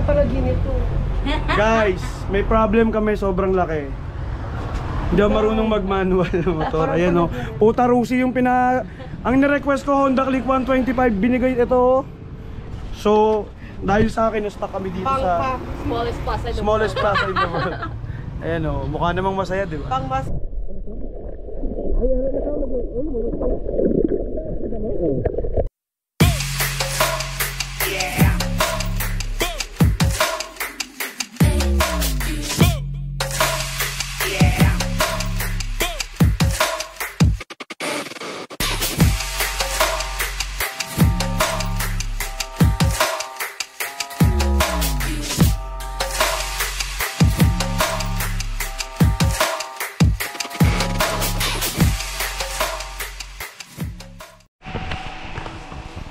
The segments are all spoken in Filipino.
pala ginito. Guys, may problem kami, sobrang laki. Hindi ako marunong mag-manual ng motor. Ayan o. Puta Rusi yung ang nirequest ko, Honda Click 125, binigay ito. So, dahil sa akin, na-stuck kami dito sa smallest plaza in the world. Ayan o, mukha namang masaya, di ba? Pang mas...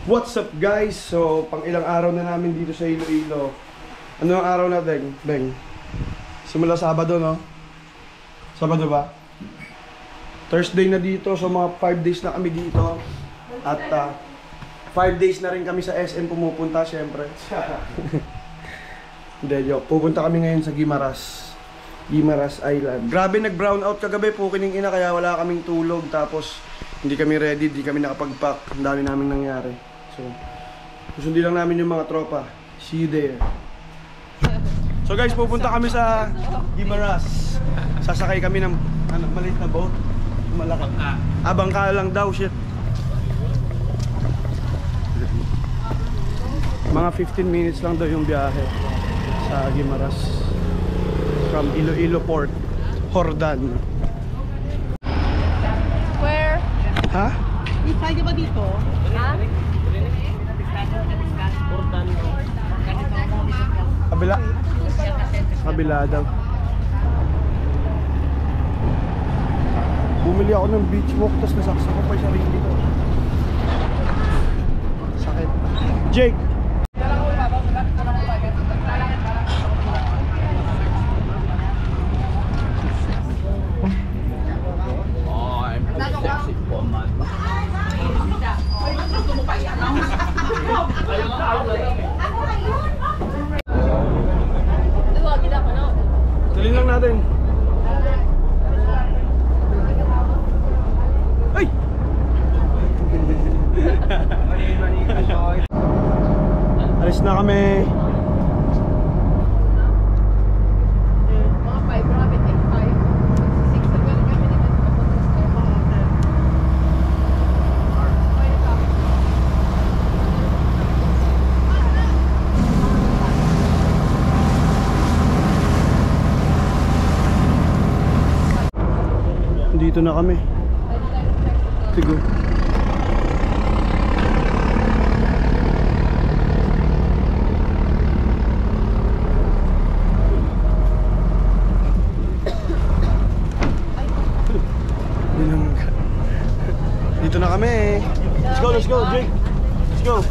What's up guys? So, pang ilang araw na namin dito sa Iloilo. Ano ang araw natin, Beng? Simula Sabado, no? Sabado ba? Thursday na dito, so mga 5 days na kami dito. At 5 days na rin kami sa SM pumupunta, syempre. Hindi, joke. Pupunta kami ngayon sa Guimaras Island. Grabe, nag-brown out kagabi po kining ina, kaya wala kaming tulog. Tapos, hindi kami ready, hindi kami nakapag-pack. Ang dami naming nangyari. So, susundin lang namin yung mga tropa. See you there. So guys, pupunta kami sa Guimaras. Sasakay kami ng maliit na boat. Malaki. Bangka lang daw, shit. Mga 15 minutes lang daw yung biyahe sa Guimaras. From Iloilo Port, Hordan. Where? Ha? Pwede ba dito? Ha? Kabila? Kabila daw. Bumili ako ng beach walk, tapos nasaksak ko pa yung sarili ko. Sakit. Jake! Tuloy lang natin. Ay! Alis na kami. Mga 5, rabbit, 8, 5. 6 na pwede kami dito. Dito na kami. Tigo. Dito na kami. Let's go, Jake. Let's go.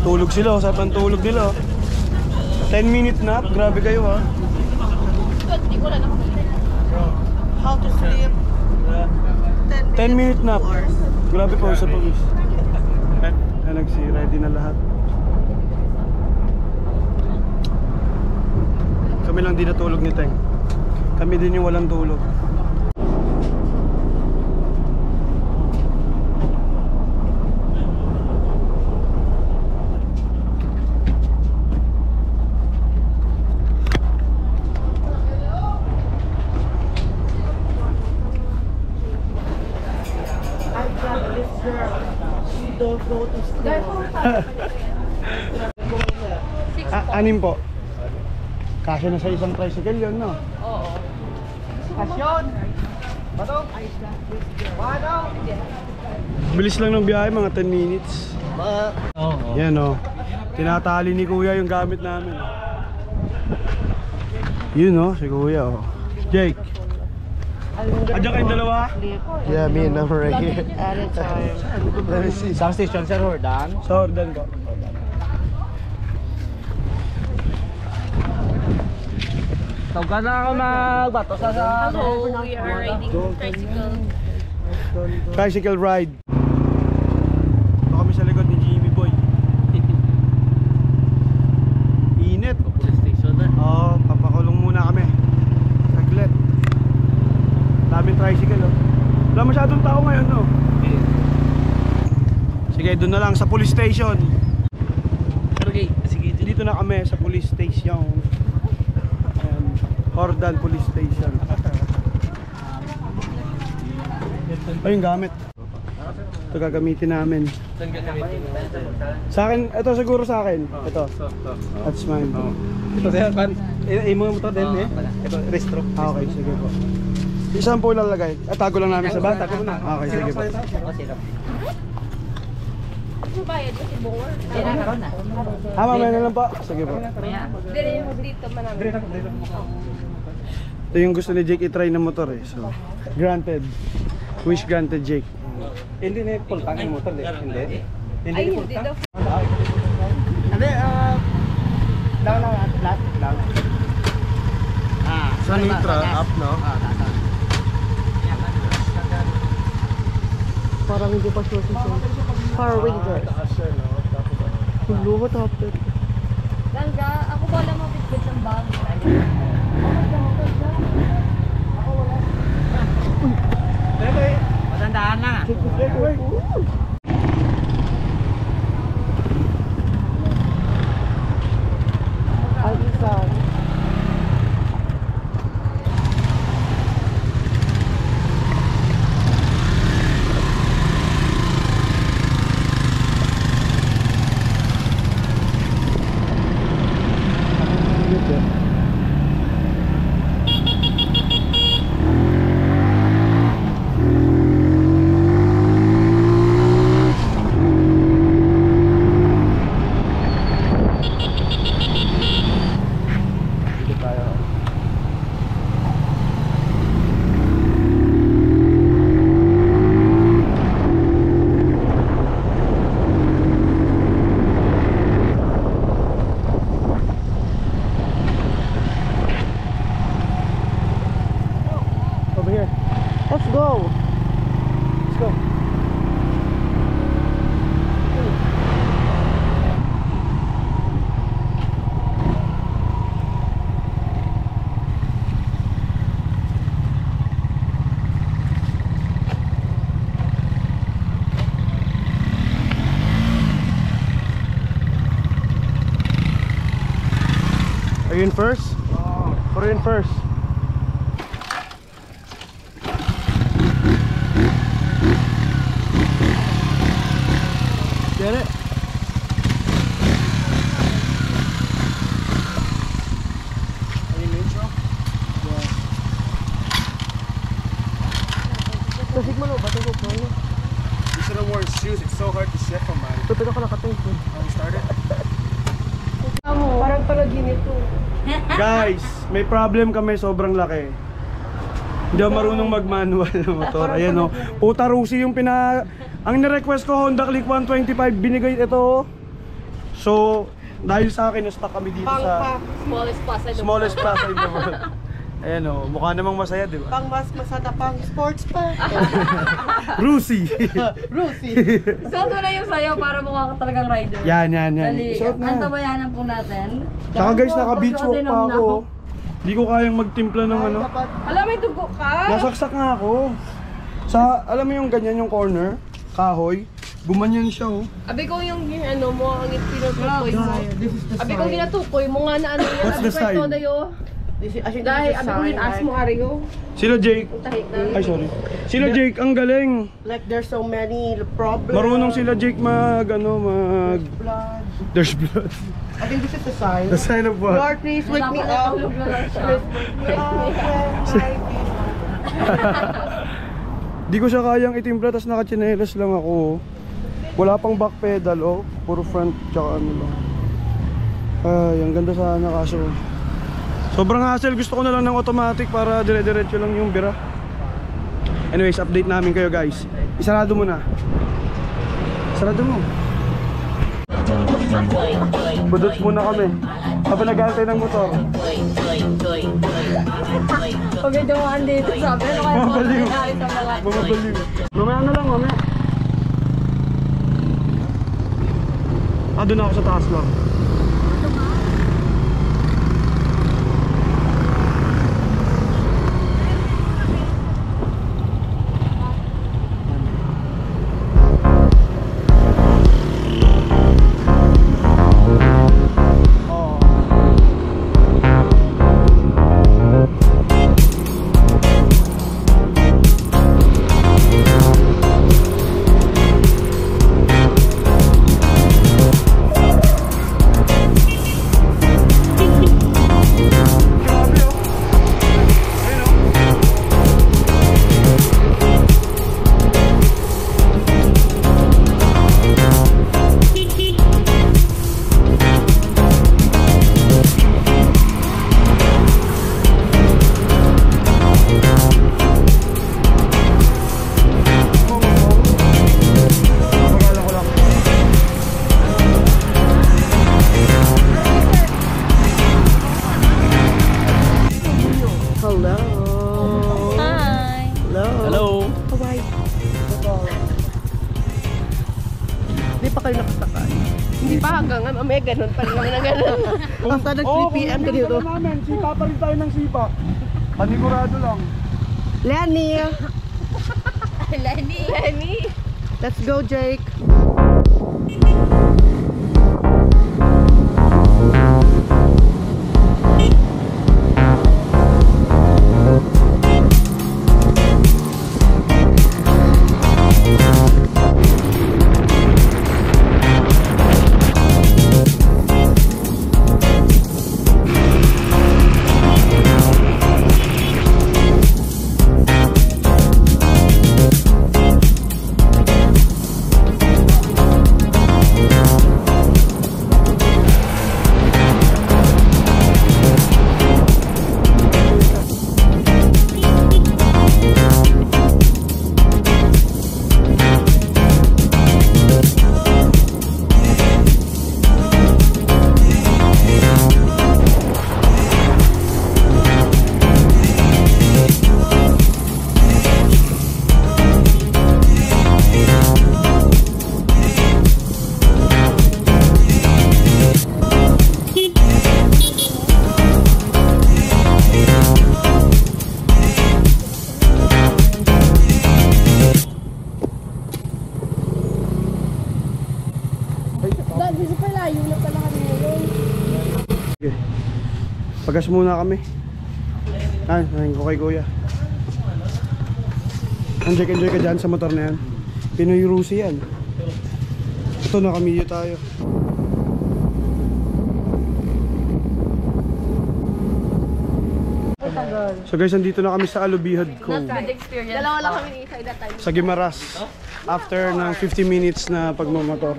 Tulog sila, sa pantulog nila. 10-minute nap, grabe kayo ha. How to sleep? 10-minute nap. Grabe po sa pagis. Nagsi-ready na lahat. Kami lang di natulog ni Teng. Kami din yung walang tulog. Don't go to school. Anim po. Kasya na sa isang tricycle yun, no? Oo. Kasyon! Bato! Bilis lang ng biyahe, mga 10 minutes. Yan, no? Tinatali ni Kuya yung gamit namin. Yun, no? Si Kuya, oh. Jake! Adyan kayong dalawa? Yeah, me and number right here. At a time. Let me see. Saan station, Sir Hordan? Sa Hordan ko. Tawag na ako magbato sa... Hello, we are riding tricycle. Tricycle ride. Ito kami sa likod ni Jimmy Boy. Init. masyadong tao ngayon, no? Sige, doon na lang sa police station. Okay, sige. Dito na kami sa police station. Ayan, Hordan Police Station. Ayun, gamit. Ito gagamitin namin. Sa akin, ito siguro sa akin. Ito. That's mine. Ito sa'yo, kan? Mo motor din eh. Ito, restro. Okay, sige po. Isang po lalagay. Tago lang namin sa bag. Tago mo na. Okay, sige po. Ano bayad mo si Bungor? Mamaya na lang po. Sige po. Dire yung dito man namin. Ito yung gusto ni Jake i-try na motor eh. So, granted. Wish granted, Jake. Hindi na full tank yung motor, hindi. Ay, hindi daw. Hindi, lang flat lang. Sa Nitra, up no? Parang hindi pa sure siya. Power Ranger. Luwa tapos. Langga, ako ba lang mapitbit ng bag? Matandaan lang ah. Ay, isa. Over here. Let's go. Let's go. Are you in first? Or are you in first? Get it? Are you neutral? Tasig mo no, batang ko po. You should have worn shoes. It's so hard to shift on mine. Pero ka nakatay ko. Have we started? Parang palagi nito. Guys, may problem kami, sobrang laki. Hindi ako marunong mag-manual ng motor. Ayan o. Puta Rusi yung ang nirequest ko Honda Click 125, binigay ito. So, dahil sa akin, na-stuck kami dito sa Smallest pass in the smallest pass in the world. Ayan o, mukha namang masaya, di ba? Pang mas masada pang sports pa. Rusi! Rusi. Suot mo na yung sayo para mukha ka talagang rider. Yan. Dali, Suot ang na. tabayanan po natin. Saka guys, naka-beach walk pa ako. Hindi ko kayang magtimpla ng ano. Alam, may dugo ka. Nasaksak nga ako. Sa, alam mo yung ganyan yung corner, kahoy, gumanyan siya oh. Abi ko yung ano mo, ang tinutukoy mo. Abi ko ginatukoy mo nga na ano yan. What's the sign? Dahil abi ko yung ask mo Ario. Sila Jake. Tahik na. Ay sorry. Sila Jake, ang galing. Like there's so many problems. Marunong sila Jake mag Blood. There's blood. I think this is the sign. The sign of what? Lord, please wake me up. Tulog na lang siya. Di ko siya kayang itimpla, tas nakachinelas lang ako. Wala pang back pedal oh. Puro front tsaka ano lang. Ay, ang ganda sana kaso. Sobrang hassle, gusto ko na lang ng automatic para dire-diretso lang yung bira. Anyways, update namin kayo guys. Isarado mo na. Sarado mo. Budots muna kami. Habang nag-aantay ng motor. Pag medyo maan dito, sabi, ano kaya po Mabaliw. nangyari sa mga Bumabaliw. Mamaya na lang, mamaya. Doon ako sa taas lang. ganun pa rin na ganun. Basta nag 3 PM ka dito. Namin, sipa pa rin tayo ng sipa. Panigurado lang. Lenny! Lenny! Let's go, Jake! Pagas muna kami. Nahin ko kay kuya. Enjoy ka dyan sa motor na yan. Pinoy Rusi yan. Ito, nakamilyo tayo. So guys, nandito na kami sa Alubihad Cove. Dalawa lang kami ni Isa that time. Sa Guimaras. After ng 50 minutes na pagmamotor.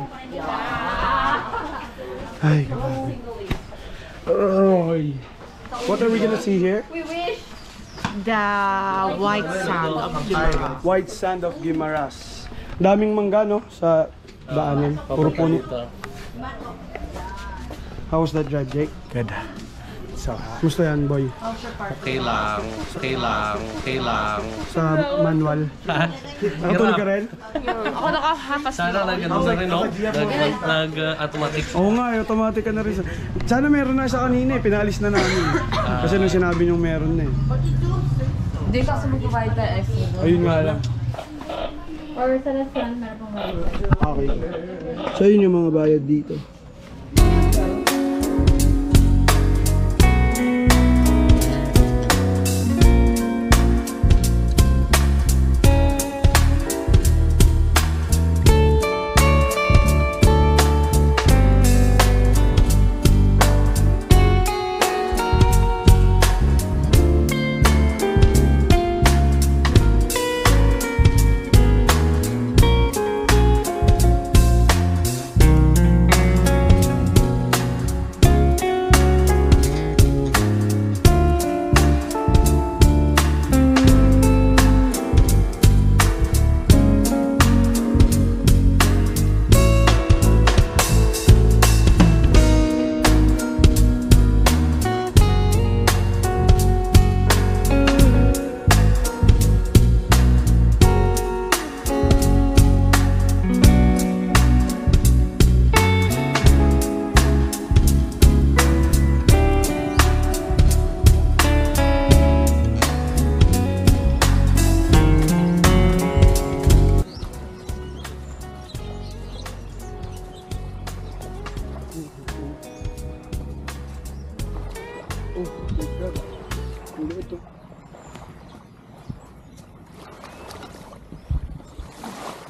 Ay, grabe. Oy. What are we gonna see here? We wish. The white sand of Guimaras. White sand of Guimaras. Daming mangga, no? Sa daanan. Puro puno. How was that drive, Jake? Good. So, gusto yan, boy? Okay lang. Sa manual. Natulog ka rin? Ako naka-half-as. Sana na ganun na rin, no? Nag-automatic. Oo nga, automatic ka na rin. Sana meron na sa kanina eh. Pinalis na namin. Kasi nung sinabi nyo meron na eh. Hindi kasi mag-provide tayo extra. Ayun nga lang. Or sa restaurant, meron pang mag-provide. Okay. So yun yung mga bayad dito.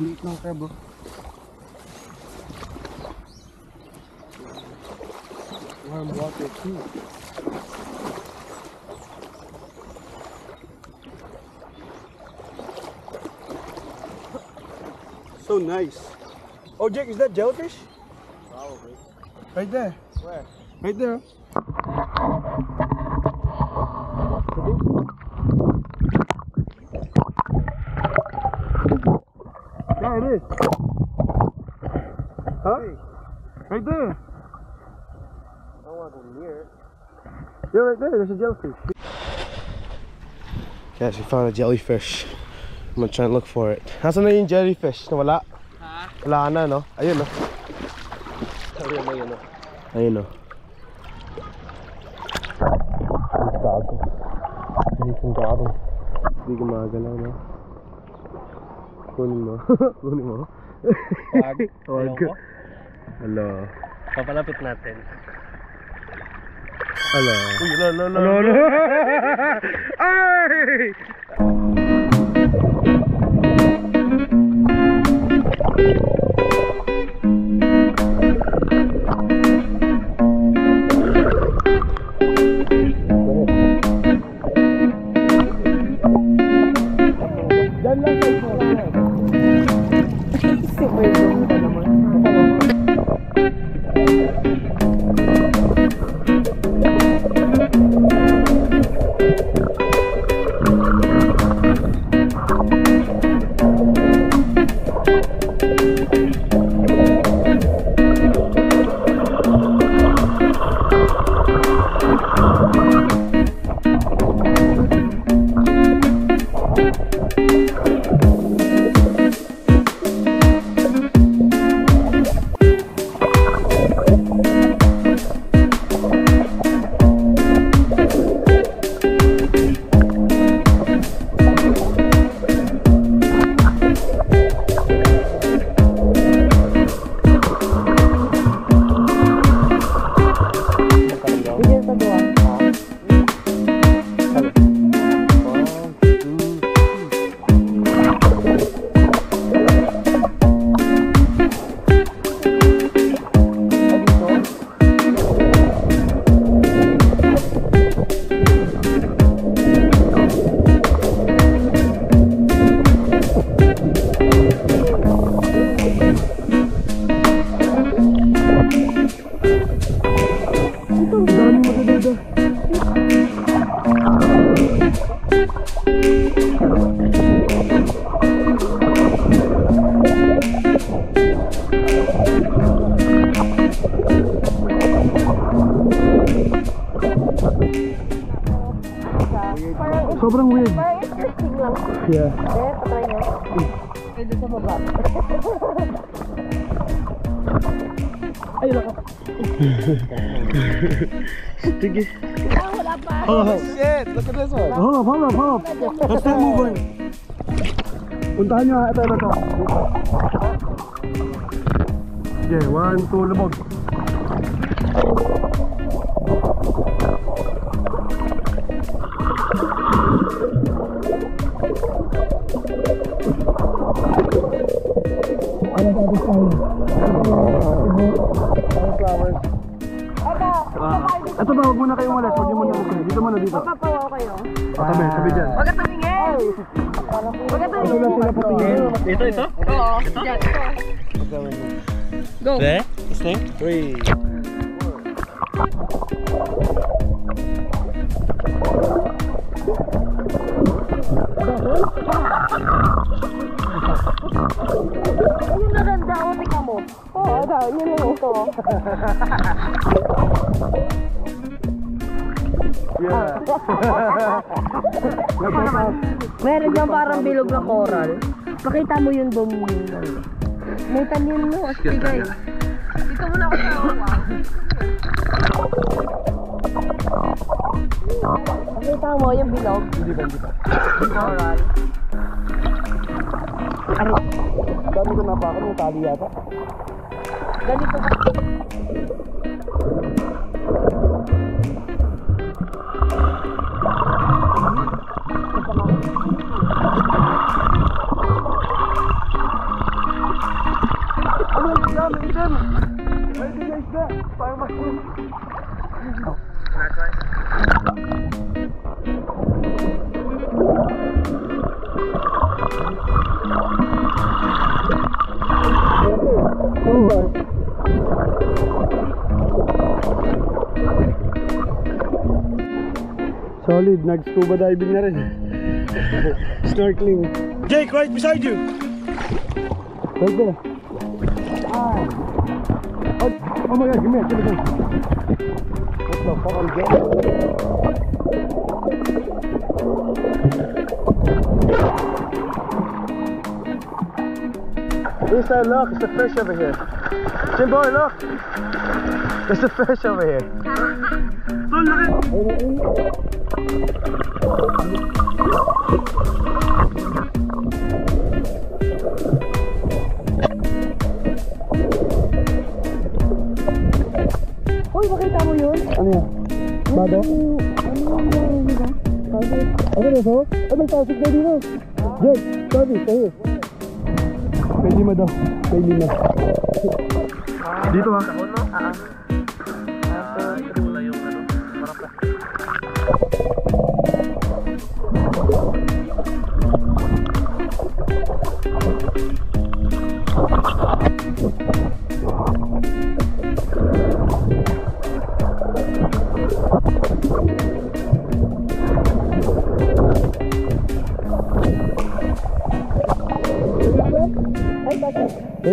Liit lang ka, bro. Warm water too. So nice. Oh, Jake, is that jellyfish? Probably. Right there. Where? Right there. Yeah, it is. Huh? Right there. I don't want to go near it. You're right there. There's a jellyfish. Guys, we found a jellyfish. I'm gonna try and look for it. Nasaan na yung jellyfish? Nawala? Ha? Wala na, no? Ayun, no? Ayun, no? Ayun o. Gago. Ay, kung gago. Hindi gumagalaw na. Kunin mo. Kunin mo. Wag. Wag. Hala. Papalapit natin. Hala. Uy, no. Hala. Ay! Sobrang weird. Parang interesting lang. Yeah. Patry nyo. Pwede sa baba. Ay, naka. Sige. Wala pa. Oh, Shit, look at this one. hold up. Let's not move on. Puntahan nyo ha. Ito. Okay, 1, 2, lumog. Flowers. Ito ba, huwag muna kayong walas. Huwag nyo muna kayo. Dito muna, dito. Papawa kayo. Tabi dyan. Huwag ka tumingin. Huwag ka Ano tumingin. lang sila patingin? Ito? Oo. Diyan. Go. There? Stay? 3. Yung maganda. O, tika mo. Oo, daw. Yun yung ito. Yeah. Meron dyan parang bilog na coral. Pakita mo yun doon. May tanim mo. Sige guys. Dito muna ako sa awa. Pakita mo yung bilog. Hindi ba? Coral. Dami ko napakan yung tali yata. Ganito ka. Solid, nag-scuba diving na rin. Snorkeling. Jake, right beside you! Right there. Oh my god, come here, come here. What the fuck, I'm getting? Lisa, look, it's the fish over here. Jimbo, look! There's a fish over here. Tol, laki! Uy, makita mo yun? Ano yan? Bado? Ano na so? May pasok na dito. Jen, sabi, sa'yo. May 5 daw. May 5. Dito ha?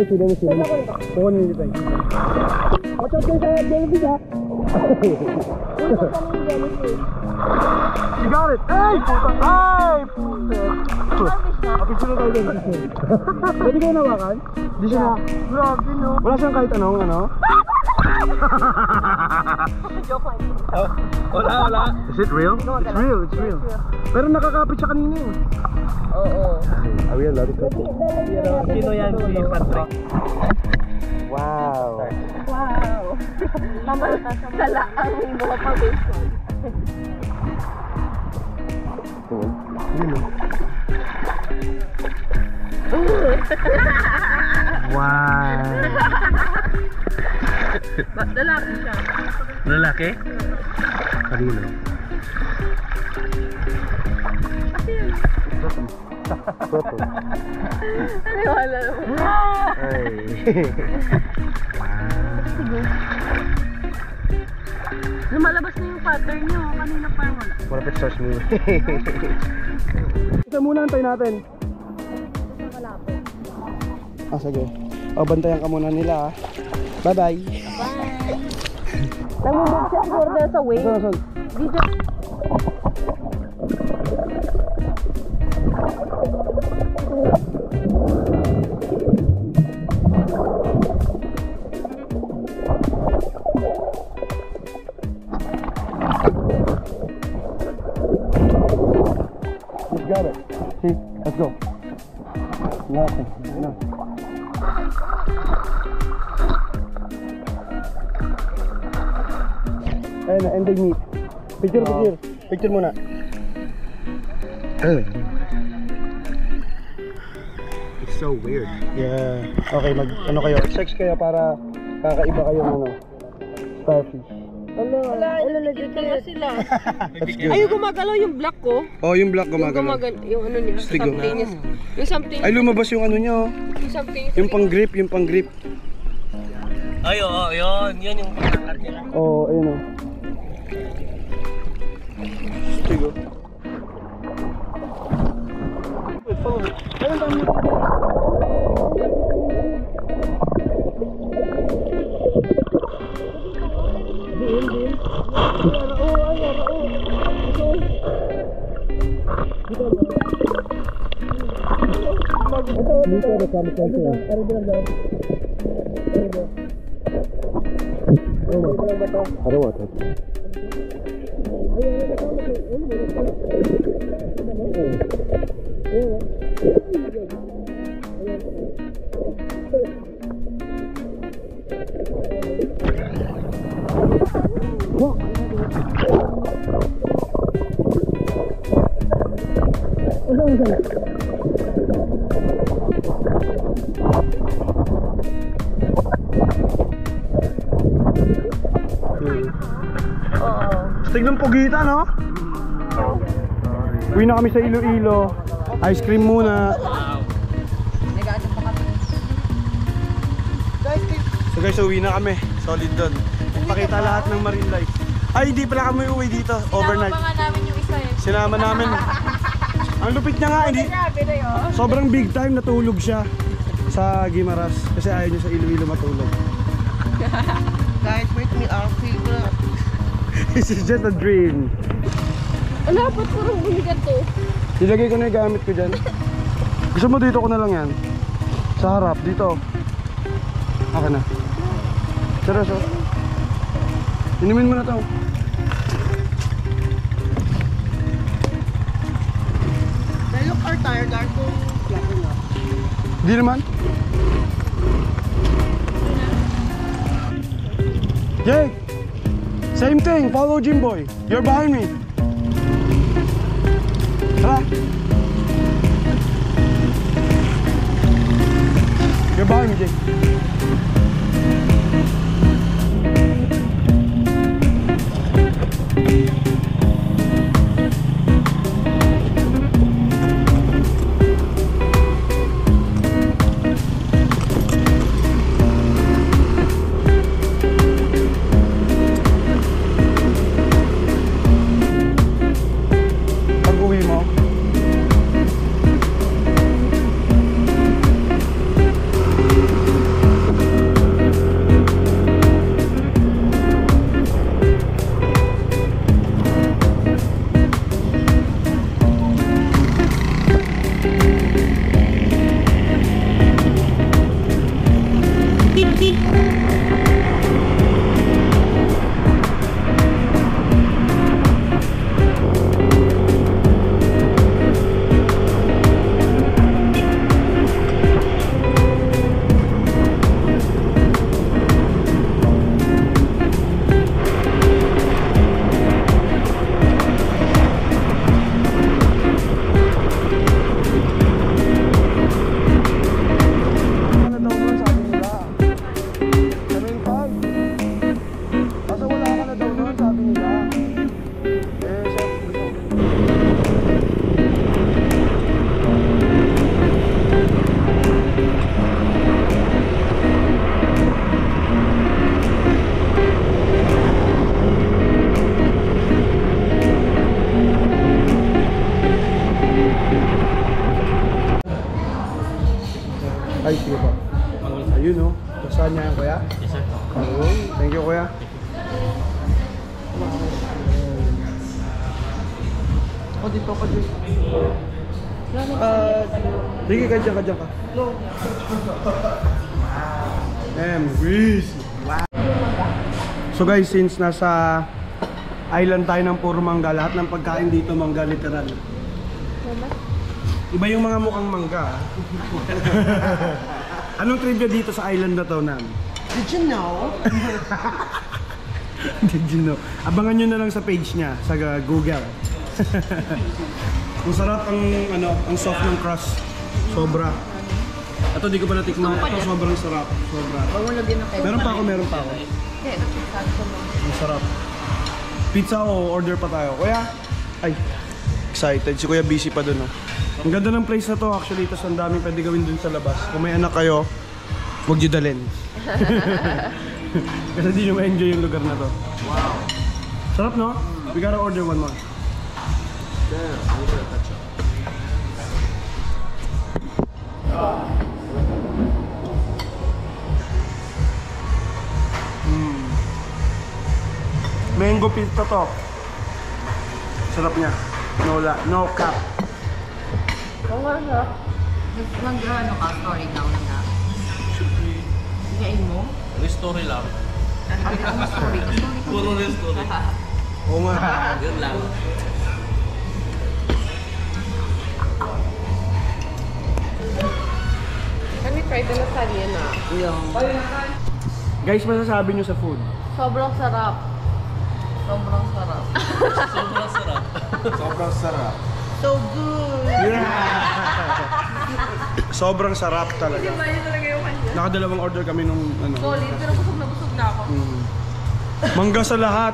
Let me see. Kuha nyo dito. Watch out kayo sa jellyfish ha. You got it! Hey! Ay! Apicture na tayo dyan. Pwede kayo nawakan? Di siya na. Grabe no. Wala siyang kahit anong ano? Wala. Is it real? It's real. Pero nakakapit siya kanina eh. Oo. Are we allowed to cut? Sino yan si Patrick? Wow. Sala ang mga pag-baseball. Wow. Lalaki siya. Lalaki? Kanino? Toto. Wala naman. Ay. Lumalabas na yung pattern nyo. Kanina pa wala. Malapit sa smooth. Ito muna antay natin. Ah, sige. O, bantayan ka muna nila. Bye-bye. Namumog siya siguro dahil sa wave. Saan? Dito. Just got it. See? Let's go. Nothing. No. Ayun na, and they meet. Picture muna. It's so weird. Yeah. Okay, ano kayo? Sex kayo para kakaiba kayong ano, starfish. Wala, legit na sila. That's good. Ay, yung gumagalaw yung black ko. Oh, yung black gumagalaw. Yung ano niya. Stigo. Yung something. Ay, lumabas yung ano niya. Yung something. Yung pang grip. Ay, oo, yun yung pangkakar nila. Oh, ayun o. Stigo. Follow me. Ayun, dami. Dito ada kami kanto. Ada bilang daw. Ada what? Tignan pugita, no? Uwi na kami sa Iloilo. Ice cream muna. So guys, uwi na kami. Solid doon. Pakita lahat ng marine life. Ay, hindi pala kami uwi dito. Overnight. Sinama pa nga namin yung isa eh. Sinama namin. Ang lupit niya nga, hindi. Sobrang big time natulog siya sa Guimaras. Kasi ayaw niya sa Iloilo matulog. Guys, wait me out. This is just a dream. Wala, ba't purong bumigat to? Ilagay ko na yung gamit ko dyan. Gusto mo dito ko na lang yan? Sa harap, dito. Okay na. Seryoso? Inumin mo na to. They look are tired, are to flatten up. Di naman. Jake! Same thing, follow Jimboy. You're behind me. Tara. You're behind me, Jake. Pag-uwi mo, ay, sige po. Ayun, no? Saan niya yan, kuya? Yes, sir. Thank you, kuya. O, dito ka dito. Sige, kadyan ka. Grease. So guys, since nasa island tayo ng puro mangga, lahat ng pagkain dito mangga, literal. Iba yung mga mukhang mangga. Anong trivia dito sa island na to, Nam? Did you know? Did you know? Abangan nyo na lang sa page niya, sa Google. Ang sarap ang soft ng crust. Sobra. Ito di ko pa natikman. Ito sobrang sarap. Sobra. Meron pa ako. Ang sarap. Pizza o order pa tayo. Kuya? Ay, excited. Si Kuya busy pa dun. Ang ganda ng place na to actually. Tapos ang daming pwede gawin dun sa labas. Kung may anak kayo, huwag nyo dalhin. Kasi di nyo ma-enjoy yung lugar na to. Wow. Sarap, no? We gotta order one more. Mango pizza to. Sarap niya. No cap. Oo nga, sarap. Mag-ano ka, story down na. Ngayon mo? Story lang. Story. Puro story. Oo nga. Yun lang. Can we try the lasagna na? Guys, masasabi nyo sa food? Sobrang sarap. Sobrang sarap. Sobrang sarap. Sobrang sarap. So good! Sobrang sarap talaga. Yun talaga yung kanya. Nakadalawang order kami nung Solid, pero busog na ako. Mangga sa lahat.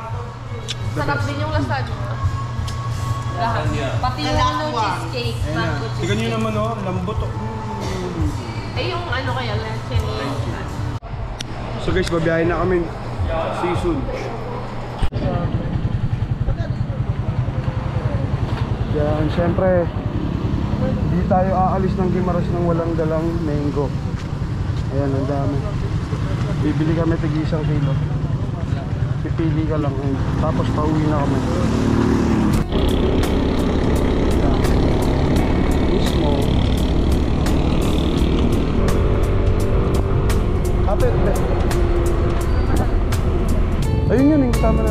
Sarap din yung lasagna. Lahat. Pati yung cheesecake. Mango cheesecake. Tingnan nyo naman, oh, lambot. Eh yung ano kaya, leche ni... So guys, babiyahin na kami. See you soon. Yan, syempre, di tayo aalis ng Guimaras nang walang dalang mango. Ayan, ang dami. Bibili kami tig 1 kilo. Pipili ka lang. Tapos pauwi na kami. Mismo. Kapit. Ayun yun, yung kasama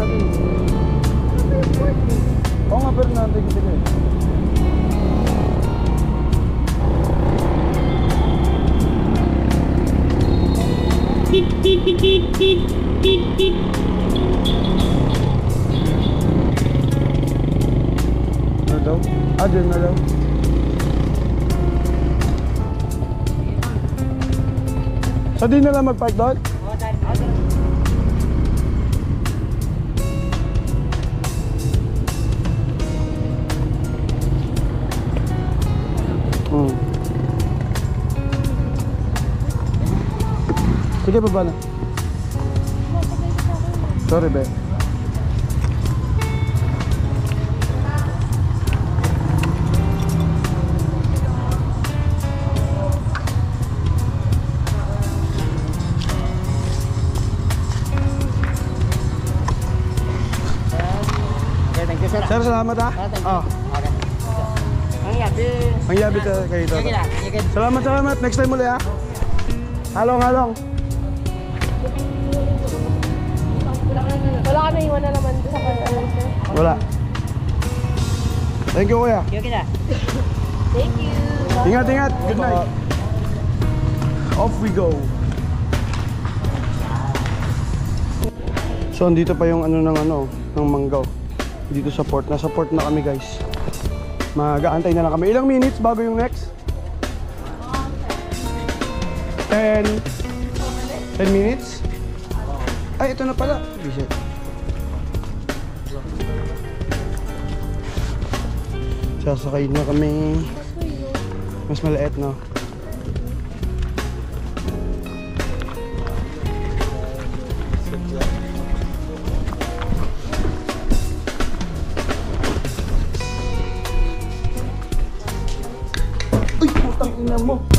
daw? Ah, dyan na daw. So di na lang mag-park doon? Sige, baba na. Sorry, be. Okay, thank you sir. Sir, salamat ha. Thank you. Ah, Okay. Ang yabi. ang yabi kayo to. Sige na, sige. Salamat. Next time ulit ha. Halong. Wala ka na iwan na naman sa kanila, sir. Wala. Thank you, kuya. Sige na. Thank you. Ingat. Good night. Off we go. So, andito pa yung ng Manggao. Dito sa port. Nasa port na kami, guys. Mag-aantay na lang kami. Ilang minutes bago yung next? 10 minutes? Ay, ito na pala. Visit. Sasakay na kami. Mas maliit, no? Uy, putang ina mo.